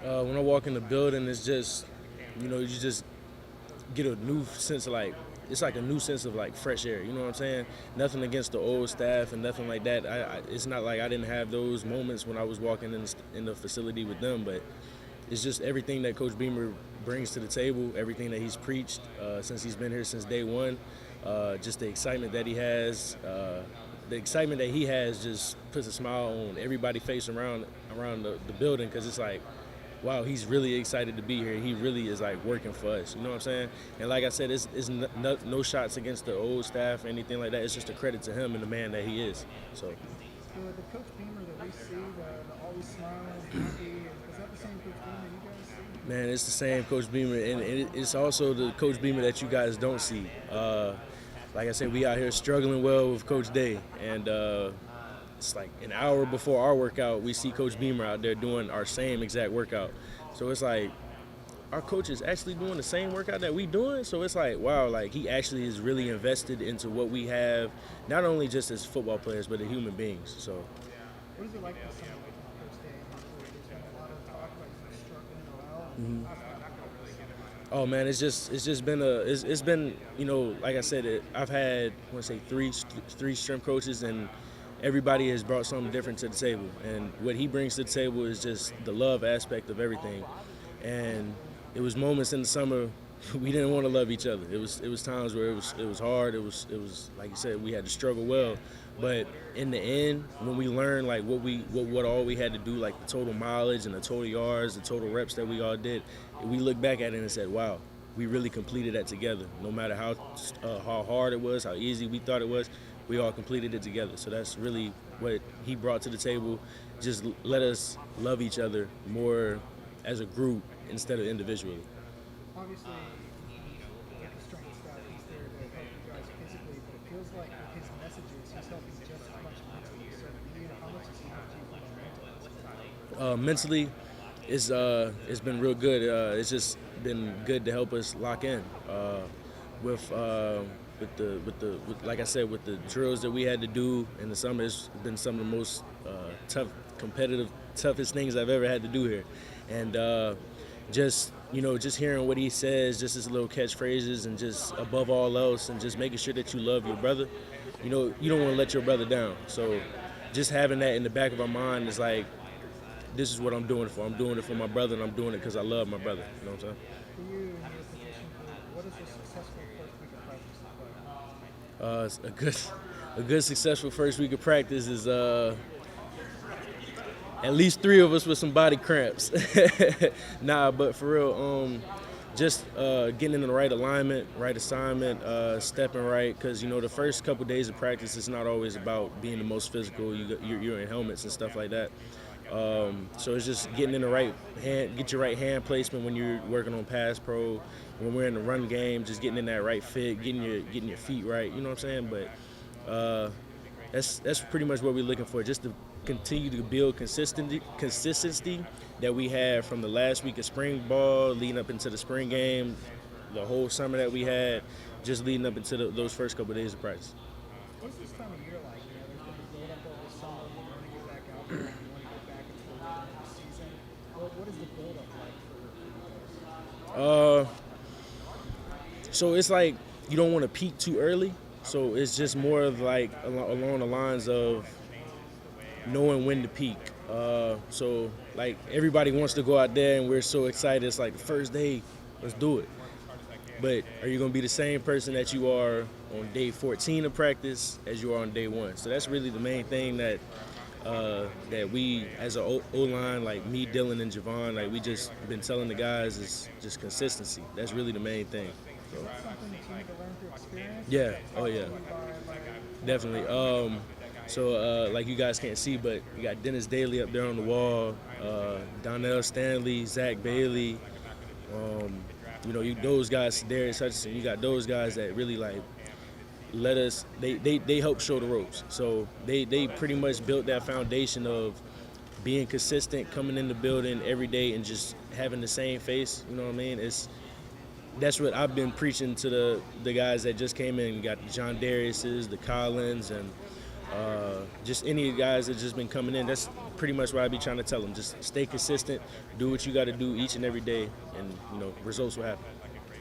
When I walk in the building, it's just, you just get a new sense of like, it's like a new sense of like fresh air. You know what I'm saying? Nothing against the old staff and nothing like that. It's not like I didn't have those moments when I was walking in the facility with them, but it's just everything that Coach Beamer brings to the table, everything that he's preached since he's been here since day one, just the excitement that he has. The excitement that he has just puts a smile on everybody's face around the building, because it's like, wow, he's really excited to be here. He really is like working for us. You know what I'm saying? And like I said, it's no shots against the old staff or anything like that. It's just a credit to him and the man that he is. So. The Coach Beamer that we see, the always smiling, happy, is that the same Coach Beamer you guys see? Man, it's the same Coach Beamer, and it's also the Coach Beamer that you guys don't see. Like I said, we out here struggling well with Coach Day, and it's like an hour before our workout, we see Coach Beamer out there doing our same exact workout. So it's like, our coach is actually doing the same workout that we doing. So it's like, wow, like he actually is really invested into what we have, not only just as football players, but as human beings. So. What is it like this summer with Coach Day? There's been a lot of talk about you struggling a while. Oh man, it's just been it's been, like I said, I've had, I want to say three strength coaches, and everybody has brought something different to the table. And what he brings to the table is just the love aspect of everything. And it was moments in the summer we didn't want to love each other. It was times where it was hard. It was like you said, we had to struggle well. But in the end, when we learned like what all we had to do, like the total mileage and the total yards, the total reps that we all did, we looked back at it and said, wow, we really completed that together. No matter how hard it was, how easy we thought it was, we all completed it together. So that's really what he brought to the table. Just let us love each other more as a group instead of individually. Obviously, with the strength staff, he's there to help you guys physically, but it feels like with his messages, he's helping just as much mentally. So, how much has he helped you from a mental aspect? Mentally, it's been real good. It's just been good to help us lock in with like I said, with the drills that we had to do in the summer. It's been some of the most toughest things I've ever had to do here, and just hearing what he says, just his little catchphrases, and just above all else, and just making sure that you love your brother. You don't want to let your brother down. So just having that in the back of our mind is like, this is what I'm doing it for. I'm doing it for my brother, and I'm doing it because I love my brother. You know what I'm saying? For you in your position, what is a successful first week of practice look like? A good successful first week of practice is at least 3 of us with some body cramps. Nah, but for real, just getting in the right alignment, right assignment, stepping right, because the first couple days of practice, it's not always about being the most physical. You're in helmets and stuff like that. So it's just getting in the right hand, get your right hand placement when you're working on pass pro. When we're in the run game, just getting in that right fit, getting your feet right. You know what I'm saying? But that's pretty much what we're looking for, just to continue to build consistency that we had from the last week of spring ball, leading up into the spring game, the whole summer that we had, just leading up into those first couple of days of practice. What's this time of year like? There's been a build up over summer. You want to get back out there. You want to get back into the rhythm of the season. What is the build up like for you guys? So it's like you don't want to peak too early. So it's just more of like along the lines of knowing when to peak. So like everybody wants to go out there, and we're so excited. It's like the first day, let's do it. But are you going to be the same person that you are on day 14 of practice as you are on day 1? So that's really the main thing that we as a O-line, like me, Dylan, and Javon, like we just been telling the guys is just consistency. That's really the main thing. So. Is that something that you need to learn through experience? Yeah. Oh yeah. Definitely. So like you guys can't see, but you got Dennis Daly up there on the wall, Donnell Stanley, Zach Bailey. Those guys, Darius Hutchinson. You got those guys that really like let us. They help show the ropes. So they pretty much built that foundation of being consistent, coming in the building every day, and just having the same face. You know what I mean? That's what I've been preaching to the guys that just came in. You got the John Dariuses, the Collins, and just any guys that just been coming in. That's pretty much what I be trying to tell them. Just stay consistent, do what you got to do each and every day, and results will happen.